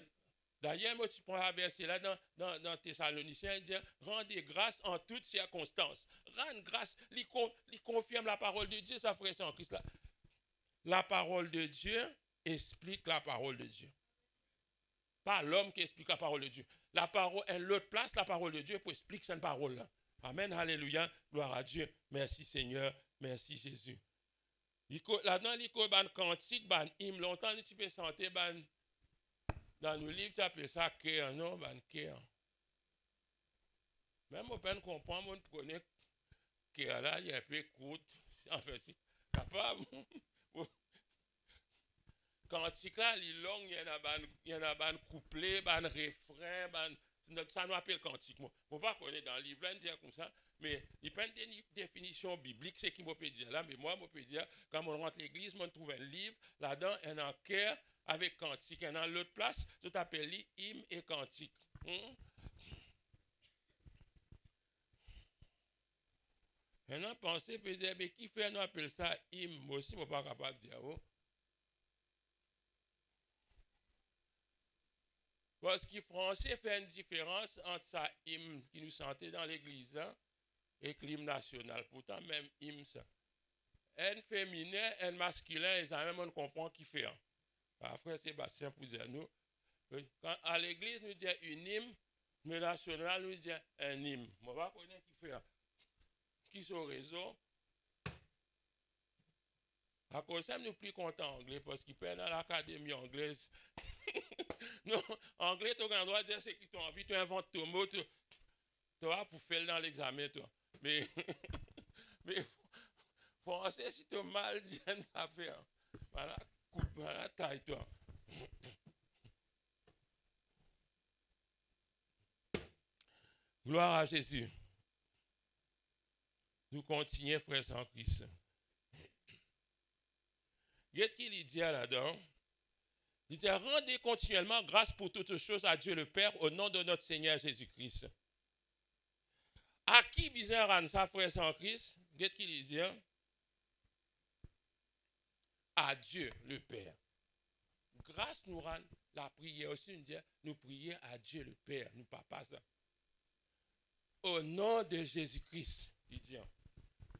[SPEAKER 1] D'ailleurs, moi, tu prends un verset là dans Thessaloniciens, il dit rendez grâce en toutes circonstances. Rendre grâce, il confirme la parole de Dieu, ça ferait ça en Christ là. La parole de Dieu explique la parole de Dieu. Pas l'homme qui explique la parole de Dieu. La parole, l'autre place la parole de Dieu pour expliquer cette parole là. Amen, alléluia, gloire à Dieu. Merci Seigneur, merci Jésus. Là-dedans, il y a un cantique, un hymne. Longtemps, tu peux sentir, dans le livre, tu appelles ça cœur, non? Un cœur. Même on peut comprendre, on connaît cœur là, il y a un peu court. Enfin, c'est capable. Cantique là, il est long, il y en a un couplet, un refrain, ça nous appelle cantique. On ne peut pas connaître dans le livre, là, dire comme ça, mais il n'y a pas une définition biblique, c'est qui me peut dire là, mais moi, je peux dire, quand on rentre à l'église, on trouve un livre, là-dedans, il y a un cœur avec cantique. Et dans l'autre place, tout appelle hymne et cantique. Maintenant, pensez, peut dire, mais qui fait, on appelle ça hymne? Moi aussi, je ne suis pas capable de dire. Oh. Parce que le français fait une différence entre sa hymne qui nous sentait dans l'église hein, et l'hymne national. Pourtant, même hymne, ça. Un féminin, un masculin, et ça même on comprend qui fait. Hein. Frère Sébastien pour dire nous. Quand à l'église, nous disons une hymne, mais national, nous disons un hymne. On va connaître qui fait. Hein. Qui sont raison. À cause de ça, nous plus contents anglais parce qu'ils perdent dans l'académie anglaise. Non, anglais, tu as le droit de dire ce que tu as envie, tu inventes ton mot, tu vas pour faire dans l'examen, toi. Mais, mais français, si tu as mal dit ça fait. Voilà, coupe, voilà, taille, toi. Gloire à Jésus. Nous continuons, frères en Christ. Qu'est-ce qu'il dit là-dedans? Il dit, rendez continuellement grâce pour toutes choses à Dieu le Père au nom de notre Seigneur Jésus-Christ. À qui bizarre rendre ça, frères en Christ? Qu'est-ce qu'il dit? À Dieu le Père. Grâce nous rend la prière aussi, nous prions à Dieu le Père, nous papa ça. Au nom de Jésus-Christ, il dit.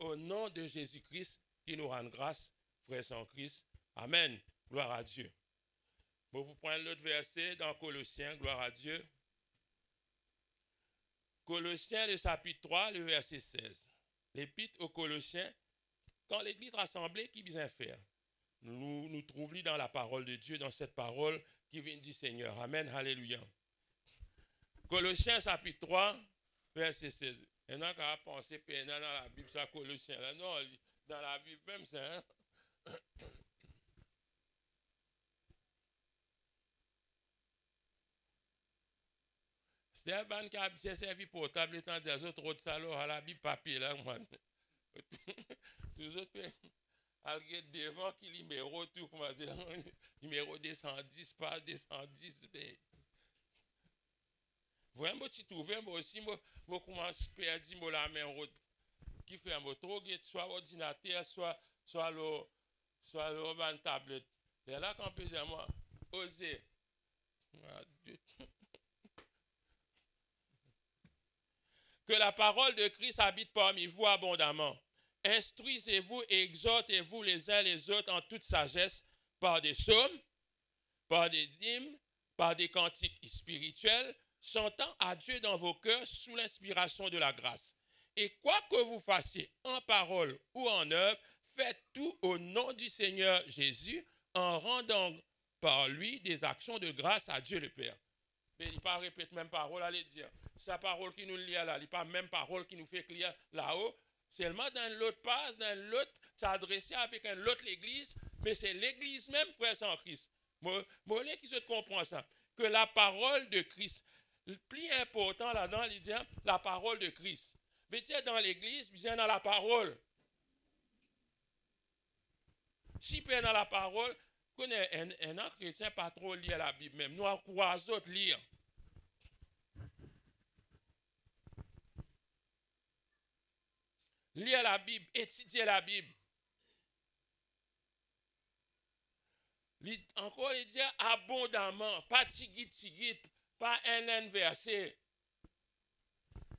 [SPEAKER 1] Au nom de Jésus-Christ, qui nous rend grâce, frères en Christ. Amen. Gloire à Dieu. Bon, vous prenez l'autre verset dans Colossiens, gloire à Dieu. Colossiens, le chapitre 3, le verset 16. L'épître aux Colossiens, quand l'église rassemblée, qui vient faire? Nous trouvons dans la parole de Dieu, dans cette parole qui vient du Seigneur. Amen, alléluia. Colossiens, chapitre 3, verset 16. Il y en a qui ont pensé que dans la Bible, ça Colossiens. Là. Non, dans la Bible même, c'est... Hein? C'est un ban qui a bien servi portable étant des autres autres salons à la Bible papier là, moi. Tous les autres, alliés devant qui numéro tout, comment dire, numéro 210, pas 210. Vraiment, si tu trouves, moi aussi, moi commence à perdre la main qui fait un moto, soit ordinateur, soit le tablette. Et là, quand on peut dire, moi, oser. Que la parole de Christ habite parmi vous abondamment. Instruisez-vous et exhortez-vous les uns les autres en toute sagesse par des psaumes, par des hymnes, par des cantiques spirituels, chantant à Dieu dans vos cœurs sous l'inspiration de la grâce. Et quoi que vous fassiez en parole ou en œuvre, faites tout au nom du Seigneur Jésus en rendant par lui des actions de grâce à Dieu le Père. Mais il ne pas répéter même parole, allez dire. C'est la parole qui nous lit là, il n'est pas même parole qui nous fait lire là-haut. Seulement dans l'autre passe, dans l'autre, c'est adressé avec une autre église, mais c'est l'église même, frère en Christ. Moi, qui se comprend ça. Que la parole de Christ, le plus important là-dedans, il dit la parole de Christ. Mais tu es dans l'église, bien dans la parole. Si tu es dans la parole, un chrétien pas trop lire la Bible même. Nous encourageons d'autres lire. Lire la Bible, étudier la Bible. Encore, il dit abondamment, pas tigit, pas un verset.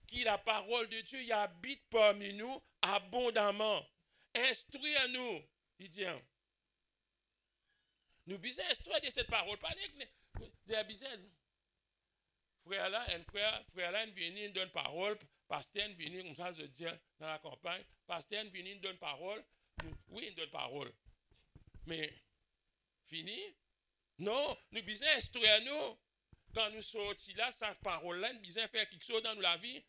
[SPEAKER 1] Qui la parole de Dieu y habite parmi nous abondamment. Instruis-nous, il dit. Nous besoin instruire de cette parole. Pas de besoin. Frère là, il vient, il donne parole. Pasteur, il vient, comme ça, je dis, dans la campagne. Pasteur, il vient, il donne parole. Oui, il donne parole. Mais, fini? Non, nous besoin instruire nous. Quand nous sortis là, cette parole-là, nous besoin faire quelque chose dans la vie.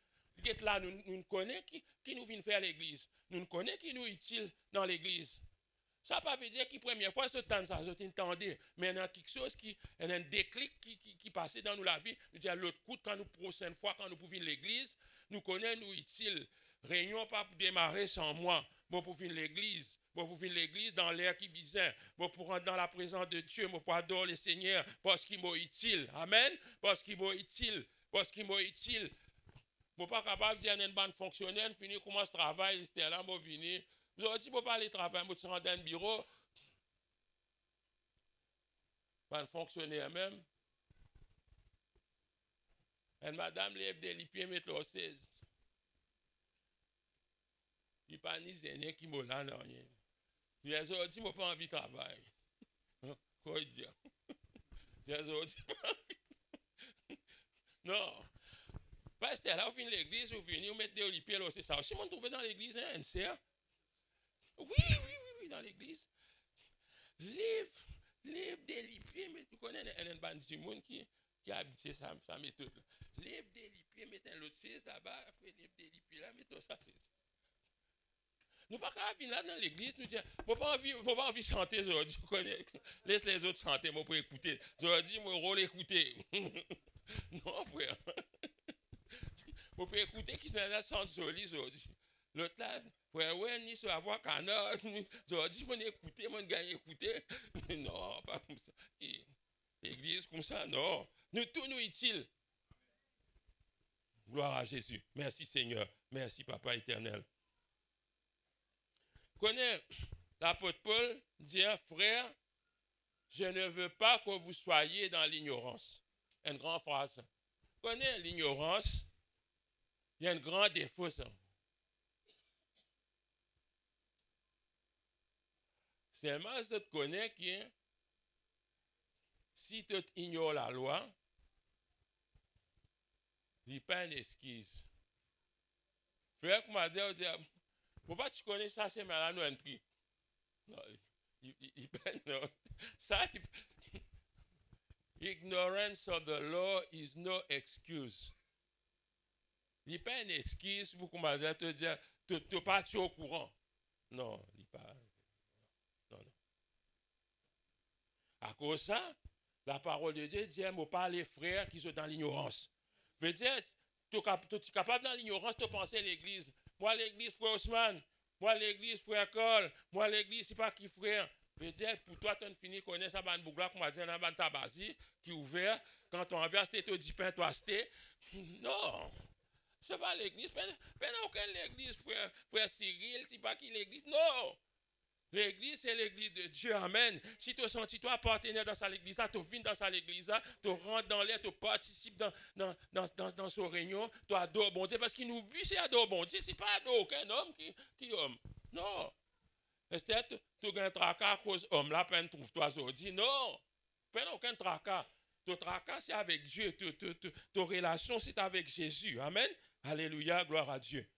[SPEAKER 1] Là, nous connaissons qui nous vient faire l'église. Nous connaissons qui nous est utile dans l'église. Ça ne veut pas dire que la première fois, ce temps, ça, je t'entendais. Mais il y a quelque chose il y a un déclic qui passait dans la vie. Nous disons, l'autre coup, quand nous, prochaine fois, quand nous pouvons l'église, nous connaissons, nous utile. Réunion pas pour démarrer sans moi. Bon, pour venir l'église. Bon, pour venir l'église dans l'air qui bizarre. Bon, pour rentrer dans la présence de Dieu. Bon, pour adorer le Seigneur. Parce qu'il m'a utile. Amen. Parce qu'il m'a utile. Parce qu'il m'a utile. Je ne suis pas capable de dire à une bande fonctionnaire, fini comment je travaille, c'était là, je venu. Je dis, je ne peux pas aller travailler, je suis rentré dans un bureau. Bande fonctionnaire même. Et madame lève des pieds, mettre le 16. Il n'y a pas ni zéné qui m'a là, rien. Je dis, je n'ai pas envie de travailler. Quoi dire? Je dis, pas envie. Non. Pasteur, là, au fin de l'église, vous venez, vous mettez des pieds, c'est ça. Si on trouve dans l'église, un cerf. Oui, dans l'église. Livre délipier, mais tu connais un bande du monde qui a habitué sa méthode. Livre délipier, mettez l'autre 6 là-bas, après livre délipier là, mettez ça 6. Nous pas qu'à venir là dans l'église, nous disons, moi pas envie de chanter aujourd'hui, laisse les autres chanter, moi pour écouter. Aujourd'hui, mon rôle écouter. Non, frère. Moi pour écouter qui s'en a chante joli aujourd'hui. L'autre là, frère, ouais, ni sur la voix canard, aujourd'hui, moi écouter, moi gagne écouter. Mais non, pas comme ça. L'église comme ça, non. Nous tous nous utiles. Gloire à Jésus. Merci Seigneur. Merci Papa éternel. Connais l'apôtre Paul dit, frère, je ne veux pas que vous soyez dans l'ignorance. Une grande phrase. Connais l'ignorance, il y a un grand défaut ça. Seulement, je te connais que si tu ignores la loi, il n'y a pas une excuse. Frère, comme m'a dit, pourquoi tu connais ça, c'est malade, nous, un tri. Non, ça, ignorance of the law is no excuse. Il n'y a pas une excuse pour qu'on dire, te dire, tu n'es pas au courant. Non, il n'y a pas. Non. À cause de ça, la parole de Dieu dit, ne pas les frères qui sont dans l'ignorance. Veut dire, tu es capable dans l'ignorance de penser à l'église. Moi, l'église, frère Ousmane. Moi, l'église, frère Cole. Moi, l'église, c'est pas qui frère. Veut dire, pour toi, tu as fini connaître ça, ban bougla, comme on dit, dans ban tabasi, qui est ouvert. Quand on vient, c'était du pain, toi, c'était. Non. C'est pas l'église. Mais aucune l'église, frère Cyril, c'est pas qui l'église. Non. L'église, c'est l'église de Dieu. Amen. Si tu sens toi partenaire dans sa église, tu viens dans sa église, tu rentres dans l'air, tu participes dans son réunion, tu adores bon Dieu. Parce qu'il nous oublie, c'est adore bon Dieu. Ce n'est pas adore aucun homme qui est homme. Non. Peut-être tu as un tracas à cause homme là, peine trouve-toi aujourd'hui. Non. Peine aucun tracas. Ton tracas, c'est avec Dieu. Ta relation, c'est avec Jésus. Amen. Alléluia. Gloire à Dieu.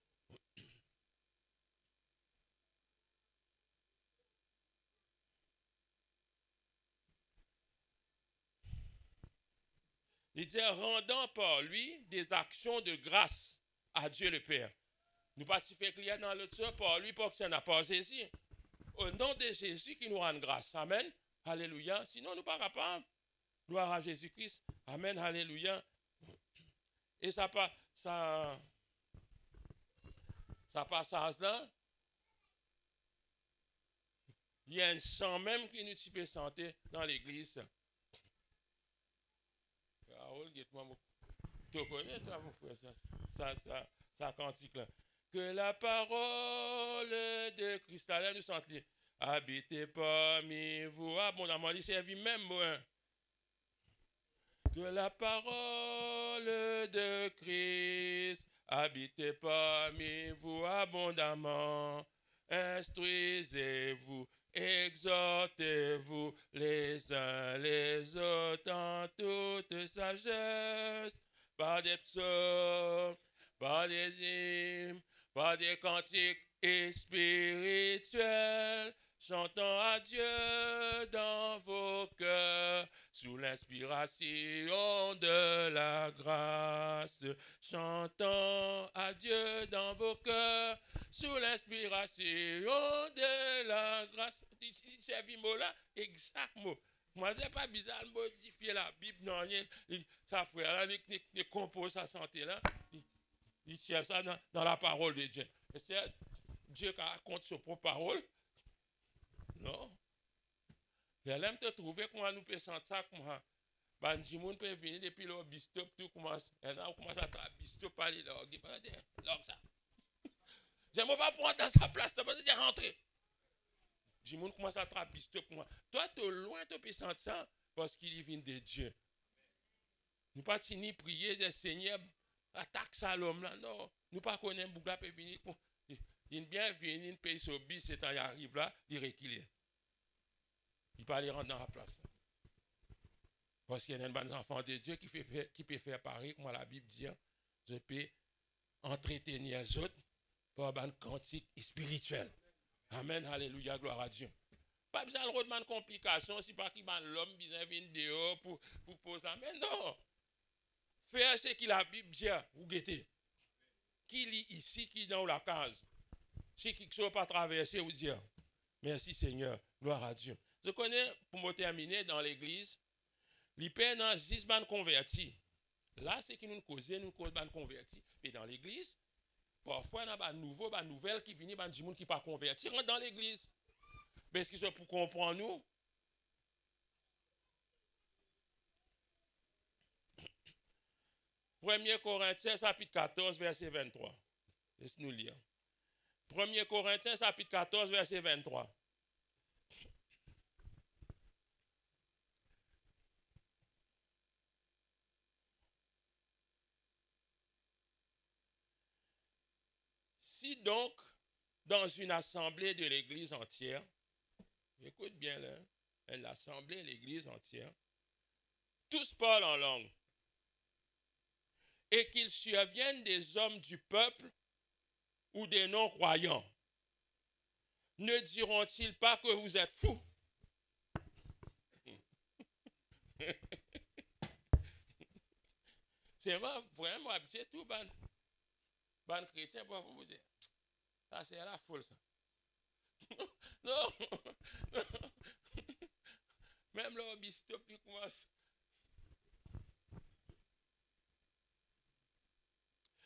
[SPEAKER 1] Il dit, rendant par lui des actions de grâce à Dieu le Père. Nous participons qu'il dans le sens par lui, pour que ça n'a pas saisi. Au nom de Jésus qui nous rend grâce. Amen. Alléluia. Sinon, nous ne sommes pas capables. Gloire à Jésus-Christ. Amen. Alléluia. Et ça passage là, il y a un sang même qui nous peut sentir dans l'église. Tu connais, toi, mon frère, ça cantique là. Que la parole de Christ, là, nous sentons, habitez parmi vous abondamment, il servit même moi. Que la parole de Christ, habitez parmi vous abondamment, instruisez-vous, exhortez-vous les uns les autres en toute sagesse, par des psaumes, par des hymnes, par des cantiques spirituels, chantant à Dieu dans vos cœurs, sous l'inspiration de la grâce, chantant à Dieu dans vos cœurs, sous l'inspiration de la grâce. C'est un mot là, exact mot. Moi, c'est pas bizarre de modifier la Bible, non, ça frère là, il compose sa santé là, il tient ça dans la parole de Dieu. C'est Dieu qui raconte sa propre parole. Non. J'aime te trouver comment nous peut sentir ça, comment Banjimoun peut venir depuis le bistop, tout commence. Et là, on commence à travailler bistop, parler là, ça. J'aime pas prendre dans sa place, ça veut dire rentrer. Jimoun commence à travailler bistop, moi. Toi, tu es loin, tu peux sentir ça, parce qu'il vient de Dieu. Nous pas ni prier, des Seigneur, attaque ça l'homme là, non. Nous pas connaître, Bougla peut venir. Il bien venir, il paye son bis, c'est quand il arrive là, il reculer. Il peut aller rentrer dans la place. Parce qu'il y a un enfant de Dieu qui peut faire pareil, comme la Bible dit, je peux entretenir les autres par un cantique spirituel. Amen, alléluia, gloire à Dieu. Pas besoin de demander complications, si pas qu'il l'homme besoin de venir dehors pour poser ça. Mais non. Faire ce que la Bible dit, ou guettez. Qui lit ici, qui dans la case. Si quelque chose pas traversé, vous dire, merci Seigneur, gloire à Dieu. Je connais, pour me terminer, dans l'église, les pères dans 6 bandes convertis. Là, c'est qui nous cause bandes convertis. Et dans l'église, parfois, il y a des nouveaux, des nouvelles qui viennent, des gens qui ne sont pas convertis, rentrent dans l'église. Mais est-ce que c'est pour comprendre nous? 1 Corinthiens, chapitre 14, verset 23. Laisse-nous lire. 1 Corinthiens, chapitre 14, verset 23. Si donc, dans une assemblée de l'église entière, écoute bien là, l'assemblée de l'église entière, tous parlent en langue, et qu'il survienne des hommes du peuple ou des non-croyants, ne diront-ils pas que vous êtes fous? C'est vraiment habitué tout, ban chrétien, pour vous dire, ça c'est la foule ça. Non, même le bisto qui commence.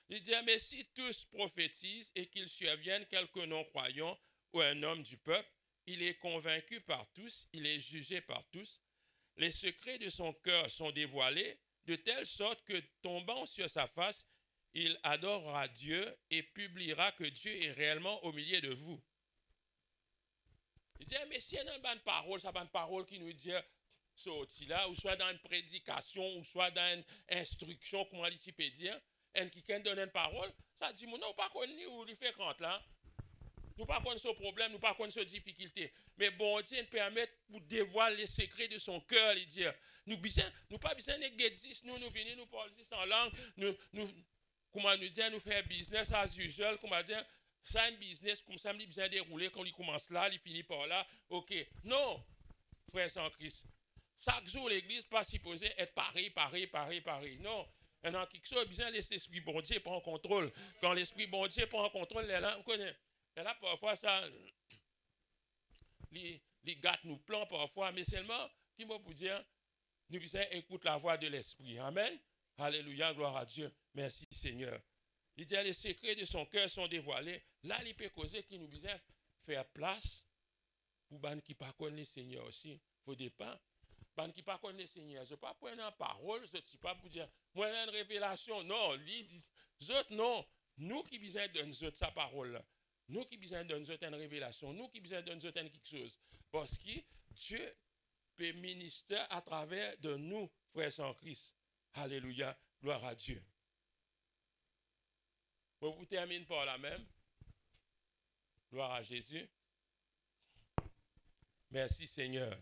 [SPEAKER 1] Il dit, mais si tous prophétisent et qu'ils surviennent quelques non-croyants ou un homme du peuple, il est convaincu par tous, il est jugé par tous. Les secrets de son cœur sont dévoilés de telle sorte que, tombant sur sa face, il adorera Dieu et publiera que Dieu est réellement au milieu de vous. Il dit, mais si il y a une parole, c'est une parole qui nous dit, sorti là, ou soit dans une prédication, ou soit dans une instruction, comment il peut dire, et qui donne une parole, ça dit, nous ne pas connu où il fait quand là. Nous ne pas connaître ce problème, nous ne pas connaître cette difficulté. Mais bon Dieu nous permet pour dévoiler les secrets de son cœur, il dit, nous pas besoin de guérir, nous venons, nous parler en langue, comment nous dire, nous faire business as usual, comment dire, ça un business, comme ça, il besoin de dérouler, quand il commence là, il finit par là, ok. Non, frère sans Christ. Chaque jour, l'église pas supposée être pareil. Non. Et dans quelque chose, besoin de laisser l'esprit bon Dieu prendre contrôle. Quand l'esprit bon Dieu prend contrôle, là, on connaît. Et là, parfois, ça, les gâtes nous plans parfois, mais seulement, qui m'a pour dire, nous besoin écouter la voix de l'esprit. Amen. Alléluia, gloire à Dieu. Merci Seigneur. Il dit, les secrets de son cœur sont dévoilés. Là, il peut causer qu'il nous besoin faire place pour les qui ne connaissent pas le Seigneur aussi. Il faut dépendre. Les qui ne connaissent pas le Seigneur, je ne vais pas prendre une parole, je ne suis pas pour dire, moi, j'ai une révélation. Non, les autres, non. Nous qui besoin de nous autres sa parole. Nous qui besoin de nous autres une révélation. Nous qui besoin de nous autres quelque chose. Parce que Dieu peut ministrer à travers de nous, frères sans Christ. Alléluia, gloire à Dieu. Bon, vous terminez par la même. Gloire à Jésus. Merci Seigneur.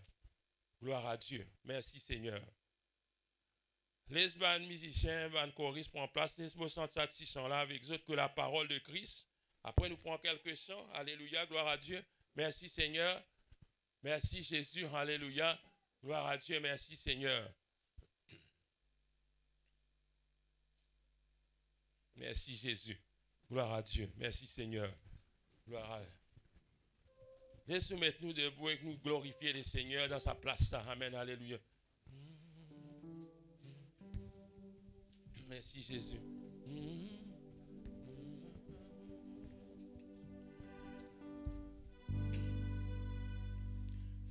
[SPEAKER 1] Gloire à Dieu. Merci Seigneur. Les musiciens, les choristes prennent place. Les mots sont satisfaisants là avec eux que la parole de Christ. Après, nous prenons quelques chants. Alléluia, gloire à Dieu. Merci Seigneur. Merci Jésus. Alléluia. Gloire à Dieu. Merci Seigneur. Merci Jésus. Gloire à Dieu. Merci Seigneur. Gloire à Dieu. Laisse-nous mettre nous debout et nous glorifier le Seigneur dans sa place. Amen. Alléluia. Merci Jésus.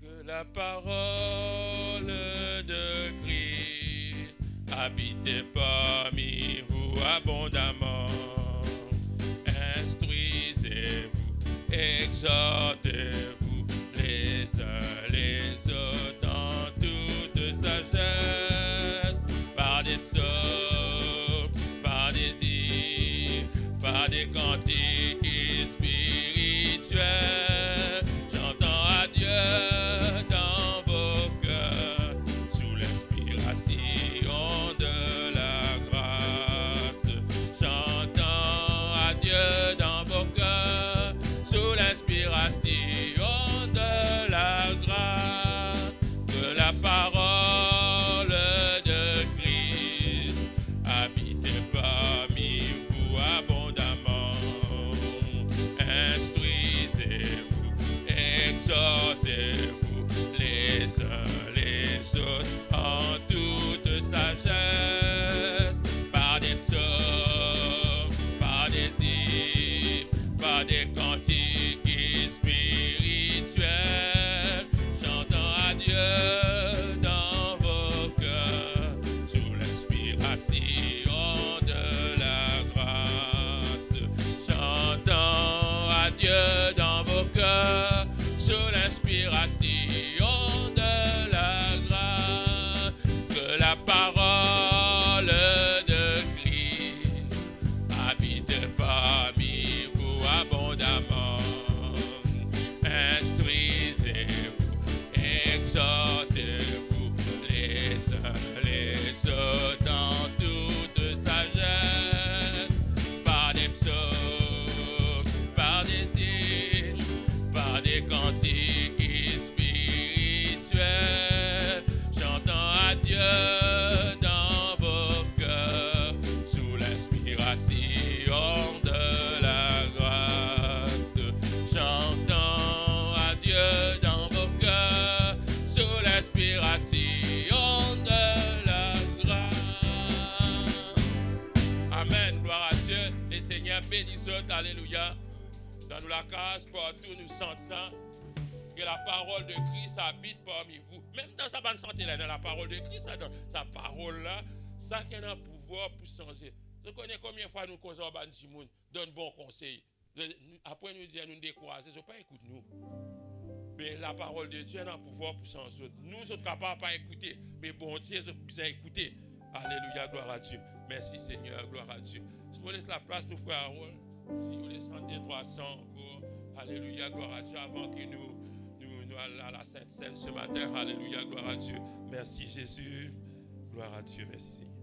[SPEAKER 1] Que la parole de Christ habite parmi vous abondamment. Instruisez-vous, exhortez-vous les uns les autres en toute sagesse, par des psaumes, par des hymnes, par des cantiques spirituels, chantant à Dieu dans vos cœurs, sous l'inspiration de la grâce, chantant à Dieu dans vos cœurs, sous l'inspiration de la grâce. la parole de Christ habite parmi vous abondamment. Instruisez-vous, exhortez-vous les uns les autres dans toute sagesse, par des psaumes, par des hymnes, par des cantiques spirituels, chantant à Dieu dans vos cœurs, sous l'inspiration de la grâce, chantant à Dieu dans vos cœurs, sous l'inspiration de la grâce. Amen, gloire à Dieu, les Seigneurs bénissent, alléluia. Dans nous la grâce, partout nous sentons que la parole de Christ habite parmi vous. Même dans sa bonne santé, là, dans la parole de Christ, dans sa parole là, ça qui a un pouvoir pour changer. Je connais combien de fois nous causons au ban du monde, donne bon conseil. Après nous dire nous décourager, je ne pas écouter nous. Mais la parole de Dieu a un pouvoir pour changer. Nous sommes capables de pas écouter, mais bon Dieu, nous besoin écouter. Alléluia, gloire à Dieu. Merci Seigneur, gloire à Dieu. Je me laisse la place, nous frères Harold. Si vous laissez 300 encore, alléluia, gloire à Dieu, avant que nous allons à la Sainte Seine ce matin, alléluia, gloire à Dieu. Merci Jésus, gloire à Dieu, merci Seigneur.